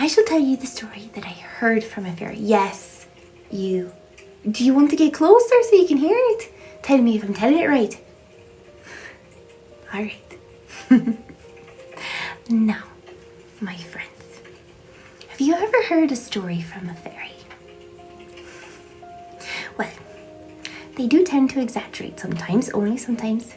I shall tell you the story that I heard from a fairy. Yes, you. Do you want to get closer so you can hear it? Tell me if I'm telling it right. Alright. Now, my friends, have you ever heard a story from a fairy? Well, they do tend to exaggerate sometimes, only sometimes.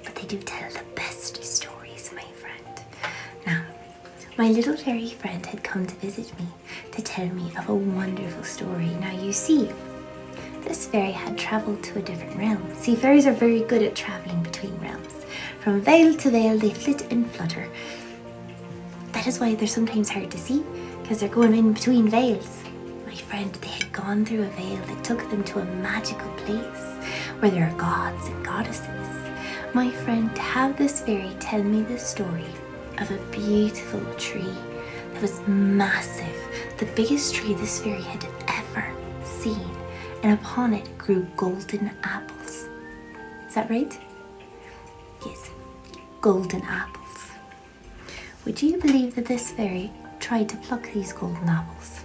But they do tell the best stories, my friend. Now, my little fairy friend had come to visit me to tell me of a wonderful story. Now you see, this fairy had travelled to a different realm. See, fairies are very good at travelling between realms. From veil to veil, they flit and flutter. That is why they're sometimes hard to see, because they're going in between veils. My friend, they had gone through a veil that took them to a magical place where there are gods and goddesses. My friend, to have this fairy tell me the story of a beautiful tree that was massive, the biggest tree this fairy had ever seen, and upon it grew golden apples. Is that right? Yes, golden apples. Would you believe that this fairy tried to pluck these golden apples?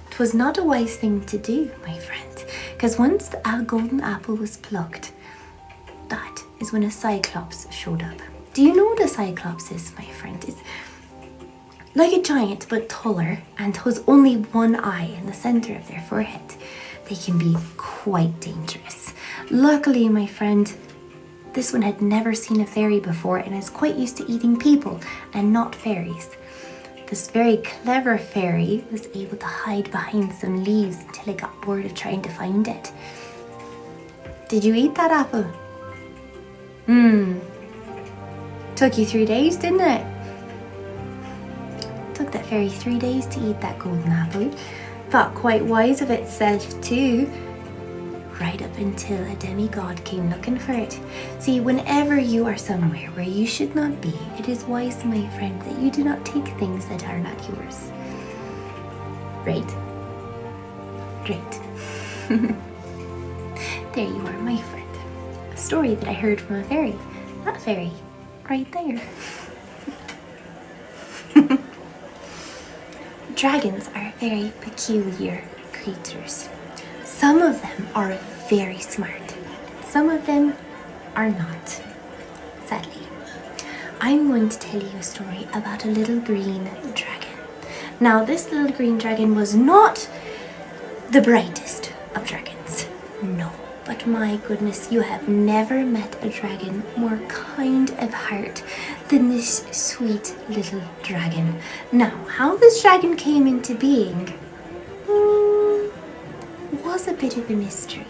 It was not a wise thing to do, my friend, because once the golden apple was plucked, that is when a cyclops showed up. Do you know what a cyclops is, my friend? It's like a giant but taller and has only one eye in the center of their forehead. They can be quite dangerous. Luckily, my friend, this one had never seen a fairy before and is quite used to eating people and not fairies. This very clever fairy was able to hide behind some leaves until it got bored of trying to find it. Did you eat that apple? Took you 3 days, didn't it? Took that fairy 3 days to eat that golden apple. Thought quite wise of itself too. Right up until a demigod came looking for it. See, whenever you are somewhere where you should not be, it is wise, my friend, that you do not take things that are not yours. Right? Great. There you are, my friend. A story that I heard from a fairy. That fairy, right there. Dragons are very peculiar creatures. Some of them are very smart. Some of them are not. Sadly, I'm going to tell you a story about a little green dragon. Now, this little green dragon was not the brightest of dragons. No, but my goodness, you have never met a dragon more kind of heart than this sweet little dragon. Now, how this dragon came into being was a bit of a mystery.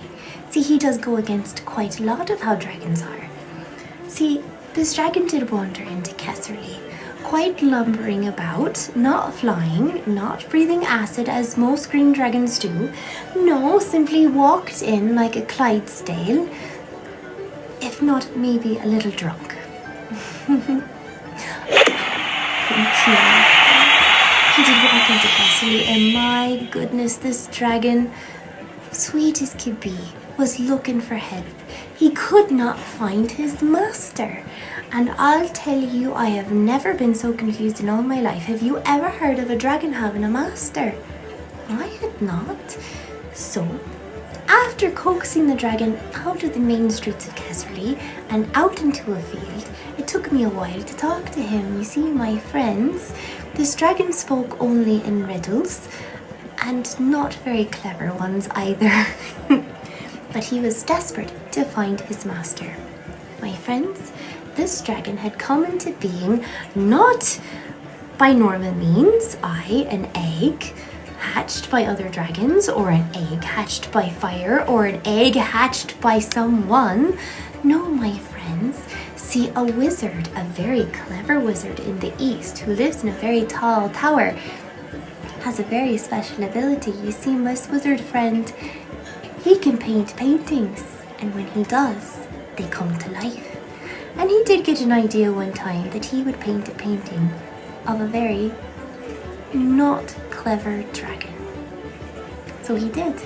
See, he does go against quite a lot of how dragons are. See, this dragon did wander into Kesserly, quite lumbering about, not flying, not breathing acid as most green dragons do. No, simply walked in like a Clydesdale, if not maybe a little drunk. He did walk into Kesserly, and my goodness, this dragon, sweet as could be, was looking for help. He could not find his master. And I'll tell you, I have never been so confused in all my life. Have you ever heard of a dragon having a master? I had not. So, after coaxing the dragon out of the main streets of Kesserly and out into a field, it took me a while to talk to him. You see, my friends, this dragon spoke only in riddles, and not very clever ones either. But he was desperate to find his master. My friends, this dragon had come into being not by normal means, an egg hatched by other dragons, or an egg hatched by fire, or an egg hatched by someone. No, my friends. See, a wizard, a very clever wizard in the east who lives in a very tall tower, has a very special ability. You see, my wizard friend, he can paint paintings, and when he does, they come to life. And he did get an idea one time that he would paint a painting of a very not clever dragon. So he did,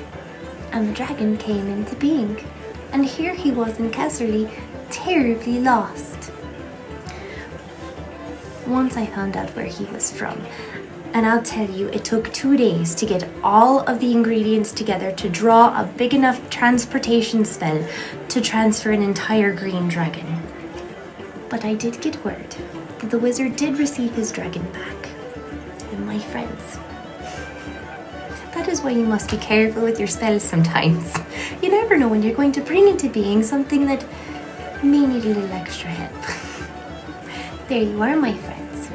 and the dragon came into being. And here he was in Kesserly, terribly lost. Once I found out where he was from, And I'll tell you, it took 2 days to get all of the ingredients together to draw a big enough transportation spell to transfer an entire green dragon. But I did get word that the wizard did receive his dragon back. And my friends, that is why you must be careful with your spells sometimes. You never know when you're going to bring into being something that may need a little extra help. There you are, my friends.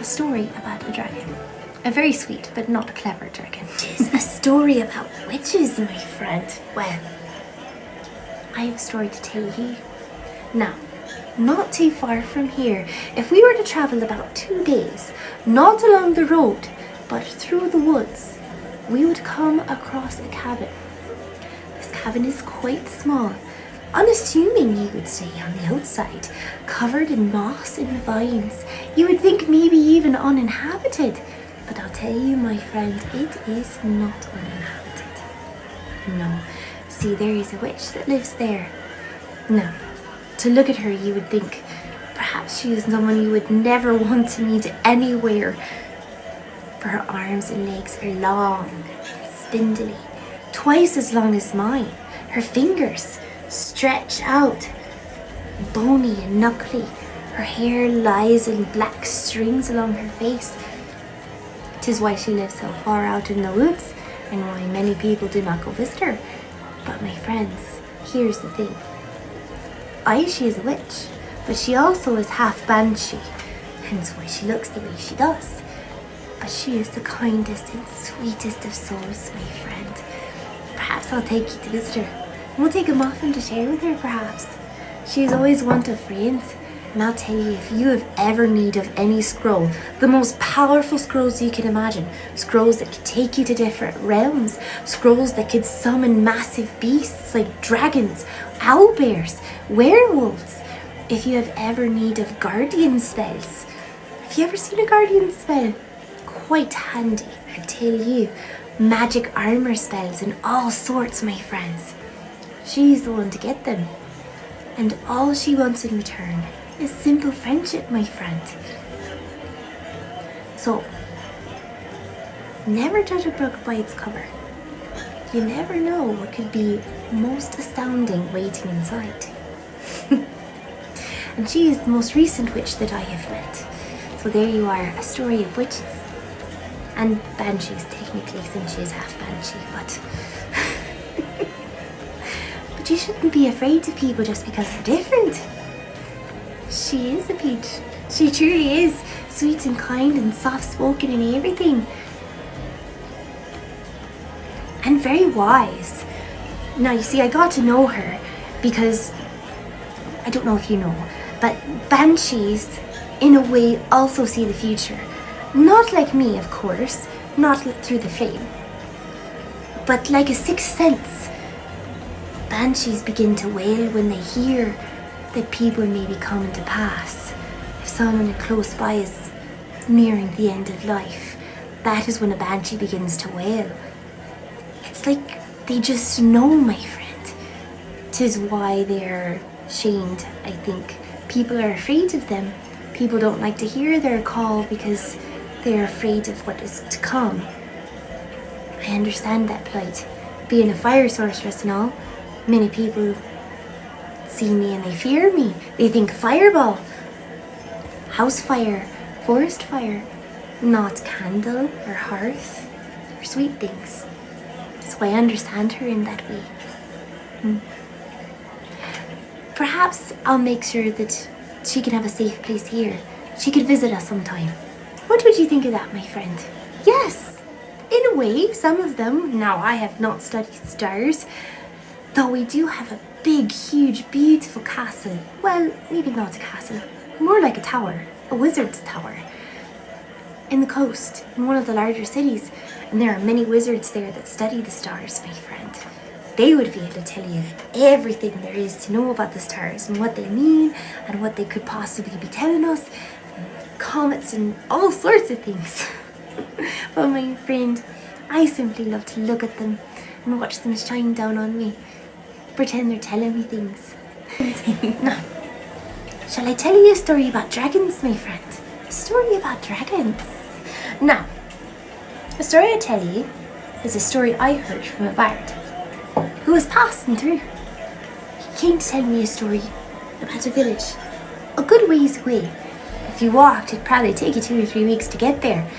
A story about a dragon. A very sweet but not clever dragon. It is a story about witches, my friend. Well, I have a story to tell you. Now, not too far from here, if we were to travel about 2 days, not along the road, but through the woods, we would come across a cabin. This cabin is quite small, unassuming you would say on the outside, covered in moss and vines. You would think maybe even uninhabited. But I'll tell you, my friend, it is not uninhabited. No. See, there is a witch that lives there. Now, to look at her, you would think perhaps she is someone you would never want to meet anywhere. For her arms and legs are long, spindly, twice as long as mine. Her fingers stretch out, bony and knuckly. Her hair lies in black strings along her face. 'Tis why she lives so far out in the woods, and why many people do not go visit her. But my friends, here's the thing. Aye, she is a witch, but she also is half banshee, hence why she looks the way she does. But she is the kindest and sweetest of souls, my friend. Perhaps I'll take you to visit her, and we'll take a muffin to share with her, perhaps. She is always one of friends. And I'll tell you, if you have ever need of any scroll, the most powerful scrolls you can imagine, scrolls that could take you to different realms, scrolls that could summon massive beasts like dragons, owlbears, werewolves. If you have ever need of guardian spells, have you ever seen a guardian spell? Quite handy, I tell you. Magic armor spells and all sorts, my friends. She's the one to get them. And all she wants in return is simple friendship, my friend. So, never judge a book by its cover. You never know what could be most astounding waiting inside. And she is the most recent witch that I have met. So there you are, a story of witches. And banshees, technically, since she is half banshee, but... But you shouldn't be afraid of people just because they're different. She is a peach. She truly is. Sweet and kind and soft-spoken and everything. And very wise. Now, you see, I got to know her because, I don't know if you know, but banshees, in a way, also see the future. Not like me, of course. Not through the flame. But like a sixth sense. Banshees begin to wail when they hear that people may be coming to pass. If someone close by is nearing the end of life, that is when a banshee begins to wail. It's like they just know, my friend. 'Tis why they're shamed, I think. People are afraid of them. People don't like to hear their call because they're afraid of what is to come. I understand that plight. Being a fire-sorceress and all, many people see me and they fear me. They think fireball, house fire, forest fire, not candle or hearth or sweet things. So I understand her in that way. Perhaps I'll make sure that she can have a safe place here. She could visit us sometime. What would you think of that, my friend? Yes, in a way, some of them. Now, I have not studied stars, though we do have a big, huge, beautiful castle. Well, maybe not a castle, more like a tower, a wizard's tower. In the coast, in one of the larger cities, and there are many wizards there that study the stars, my friend. They would be able to tell you everything there is to know about the stars and what they mean and what they could possibly be telling us, comets and all sorts of things. But my friend, I simply love to look at them and watch them shine down on me. Pretend they're telling me things. Now, shall I tell you a story about dragons, my friend? A story about dragons. Now, The story I tell you is a story I heard from a bard who was passing through. He came to tell me a story about a village a good ways away. If you walked, it'd probably take you 2 or 3 weeks to get there.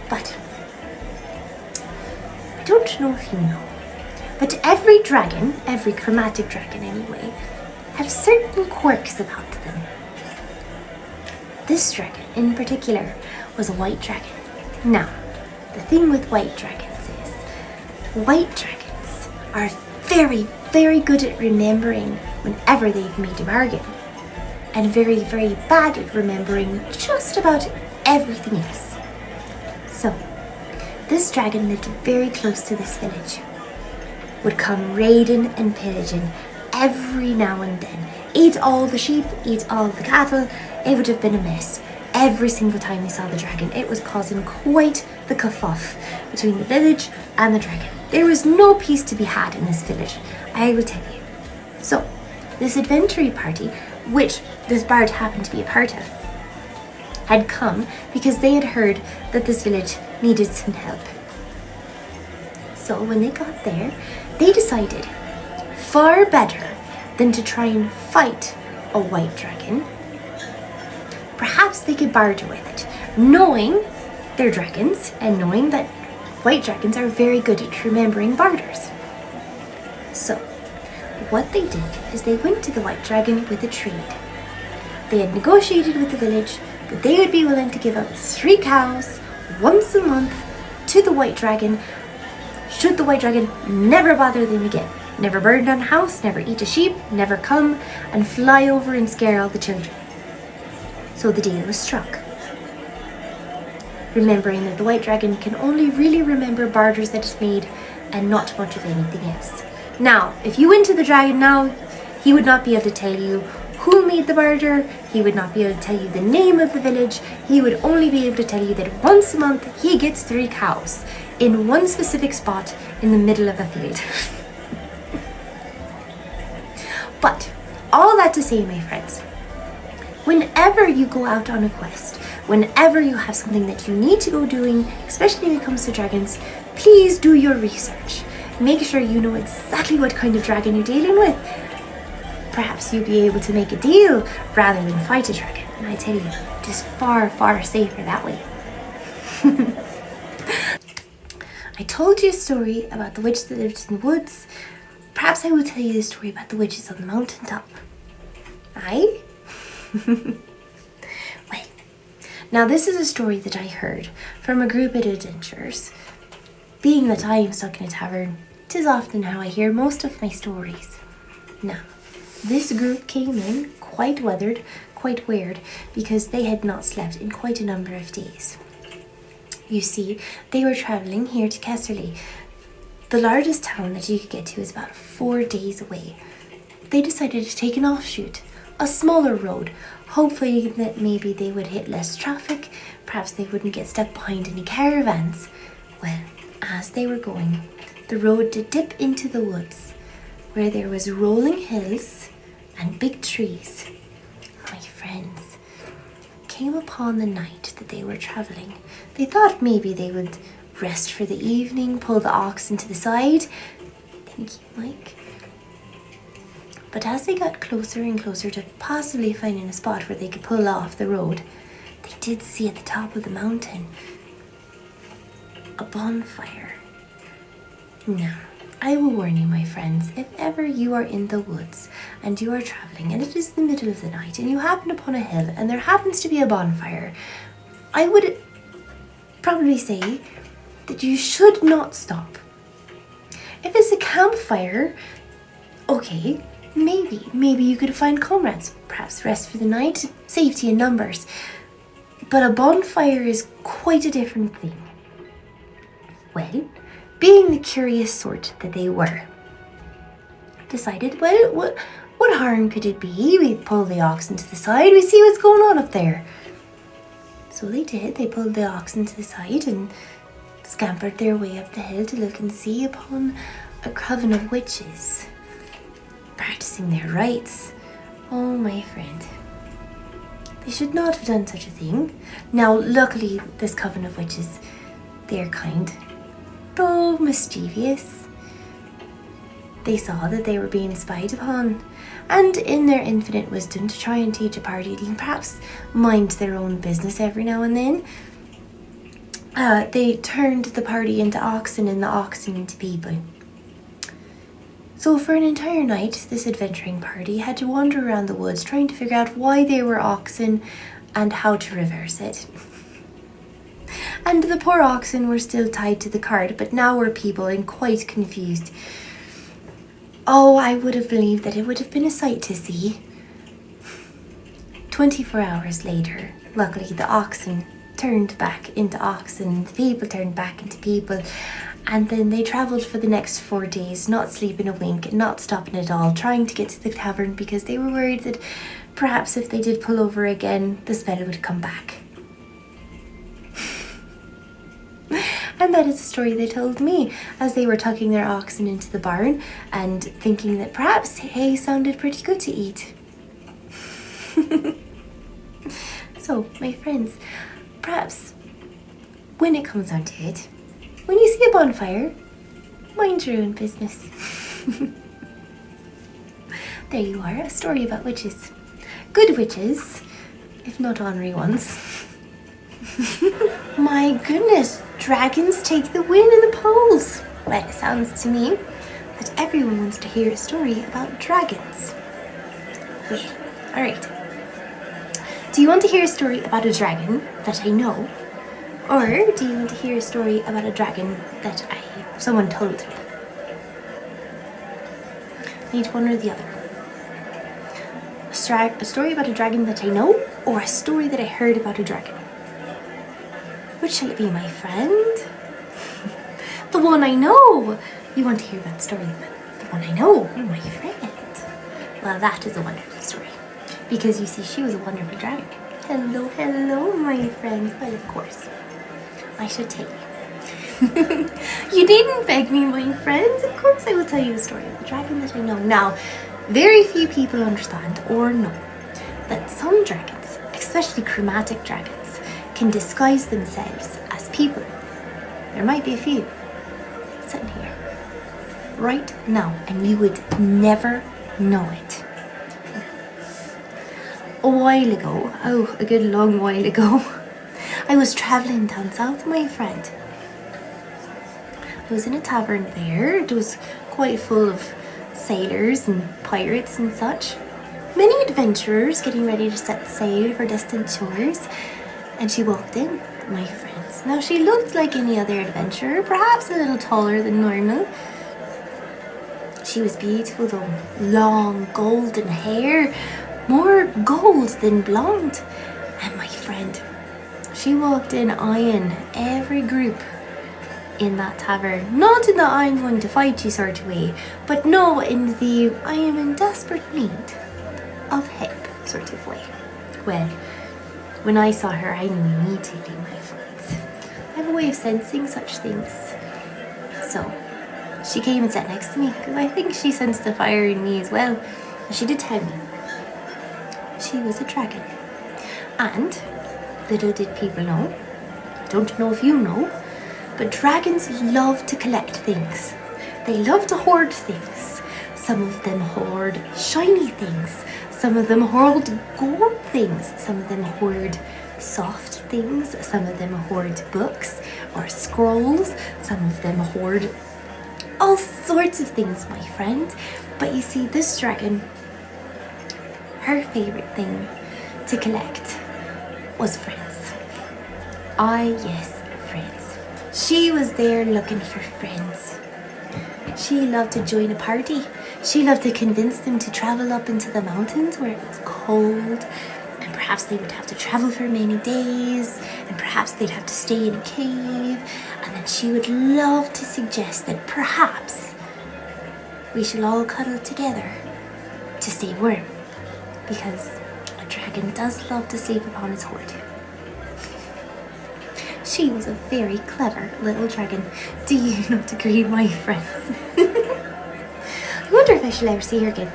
But I don't know if you know, but every dragon, every chromatic dragon anyway, have certain quirks about them. This dragon in particular was a white dragon. Now, the thing with white dragons is, white dragons are very, very good at remembering whenever they've made a bargain, and very, very bad at remembering just about everything else. So, this dragon lived very close to this village, would come raiding and pillaging every now and then, eat all the sheep, eat all the cattle. It would have been a mess. Every single time we saw the dragon, it was causing quite the kerfuffle between the village and the dragon. There was no peace to be had in this village, I will tell you. So, this adventuring party, which this bard happened to be a part of, had come because they had heard that this village needed some help. So when they got there, they decided far better than to try and fight a white dragon, perhaps they could barter with it, knowing they're dragons and knowing that white dragons are very good at remembering barters. So, what they did is they went to the white dragon with a trade. They had negotiated with the village that they would be willing to give up 3 cows once a month to the white dragon, should the white dragon never bother them again, never burn down a house, never eat a sheep, never come and fly over and scare all the children. So the deal was struck. Remembering that the white dragon can only really remember barters that it's made and not much of anything else. Now, if you went to the dragon now, he would not be able to tell you who made the barter, he would not be able to tell you the name of the village, he would only be able to tell you that once a month he gets 3 cows in one specific spot in the middle of a field. But, all that to say, my friends, whenever you go out on a quest, whenever you have something that you need to go doing, especially when it comes to dragons, please do your research. Make sure you know exactly what kind of dragon you're dealing with. Perhaps you'll be able to make a deal rather than fight a dragon. And I tell you, it is far, far safer that way. I told you a story about the witch that lived in the woods. Perhaps I will tell you the story about the witches on the mountaintop. Aye? Well, now this is a story that I heard from a group of adventurers. Being that I am stuck in a tavern, 'tis often how I hear most of my stories. Now, this group came in quite weathered, quite weird, because they had not slept in quite a number of days. You see, they were travelling here to Kesserly. The largest town that you could get to is about 4 days away. They decided to take an offshoot, a smaller road, hopefully that maybe they would hit less traffic, perhaps they wouldn't get stuck behind any caravans. Well, as they were going, the road did dip into the woods, where there was rolling hills and big trees. My friends came upon the night that they were travelling. They thought maybe they would rest for the evening, pull the oxen to the side. Thank you, Mike. But as they got closer and closer to possibly finding a spot where they could pull off the road, they did see at the top of the mountain a bonfire. Now, I will warn you, my friends, if ever you are in the woods and you are traveling and it is the middle of the night and you happen upon a hill and there happens to be a bonfire, I would probably say that you should not stop. If it's a campfire, okay, maybe you could find comrades, perhaps rest for the night, safety in numbers. But a bonfire is quite a different thing. Well, being the curious sort that they were, decided, well, what harm could it be? We pull the oxen to the side, we see what's going on up there. So they did, they pulled the oxen to the side and scampered their way up the hill to look and see upon a coven of witches, practicing their rites. Oh, my friend, they should not have done such a thing. Now, luckily, this coven of witches, they're kind. though mischievous. They saw that they were being spied upon, and in their infinite wisdom to try and teach a party to perhaps mind their own business every now and then, they turned the party into oxen and the oxen into people. So for an entire night, this adventuring party had to wander around the woods trying to figure out why they were oxen and how to reverse it. And the poor oxen were still tied to the cart, but now were people and quite confused. Oh, I would have believed that it would have been a sight to see. 24 hours later, luckily the oxen turned back into oxen, the people turned back into people, and then they travelled for the next 4 days, not sleeping a wink, not stopping at all, trying to get to the tavern because they were worried that perhaps if they did pull over again, the spell would come back. And that is a story they told me as they were tucking their oxen into the barn and thinking that perhaps hay sounded pretty good to eat. So, my friends, perhaps when it comes down to it, when you see a bonfire, mind your own business. There you are, a story about witches. Good witches, if not ornery ones. My goodness, dragons take the win in the polls. Well, it sounds to me that everyone wants to hear a story about dragons. Well, alright. Do you want to hear a story about a dragon that I know? Or do you want to hear a story about a dragon that someone told me? I need one or the other. A story about a dragon that I know, or a story that I heard about a dragon? Which shall it be, my friend? The one I know! You want to hear that story about the one I know, my friend? Well, that is a wonderful story. Because you see, she was a wonderful dragon. Hello, hello, my friend. Well, of course, I should tell you. You needn't beg me, my friends. Of course I will tell you the story of the dragon that I know. Now, very few people understand or know that some dragons, especially chromatic dragons, can disguise themselves as people. There might be a few sitting here right now and you would never know it. A while ago, a good long while ago, I was travelling down south, my friend. I was in a tavern there. It was quite full of sailors and pirates and such. Many adventurers getting ready to set sail for distant shores. And she walked in, my friends. Now she looked like any other adventurer, perhaps a little taller than normal. She was beautiful though, long golden hair, more gold than blonde. And my friend, she walked in eyeing every group in that tavern. Not in the I'm going to fight you sort of way, but no, in the I am in desperate need of help sort of way. Well, when I saw her, I knew immediately, my friends. I have a way of sensing such things. So, she came and sat next to me, because I think she sensed the fire in me as well. And she did tell me she was a dragon. And, little did people know, don't know if you know, but dragons love to collect things. They love to hoard things. Some of them hoard shiny things. Some of them hoard gold things. Some of them hoard soft things. Some of them hoard books or scrolls. Some of them hoard all sorts of things, my friend. But you see, this dragon, her favourite thing to collect was friends. Ah, yes, friends. She was there looking for friends. She loved to join a party. She loved to convince them to travel up into the mountains where it was cold, and perhaps they would have to travel for many days, and perhaps they'd have to stay in a cave, and then she would love to suggest that perhaps we should all cuddle together to stay warm, because a dragon does love to sleep upon its hoard. She was a very clever little dragon. Do you not agree, my friends? I wonder if I shall ever see her again.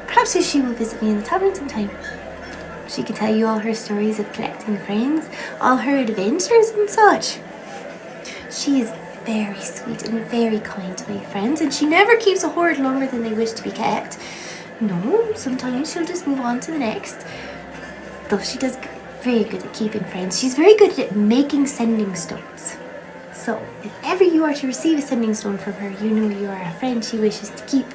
Perhaps she will visit me in the tavern sometime. She can tell you all her stories of collecting friends, all her adventures and such. She is very sweet and very kind to my friends, and she never keeps a hoard longer than they wish to be kept. No, sometimes she'll just move on to the next. Though she does very good at keeping friends. She's very good at making sending stones. So, if ever you are to receive a sending stone from her, you know you are a friend she wishes to keep.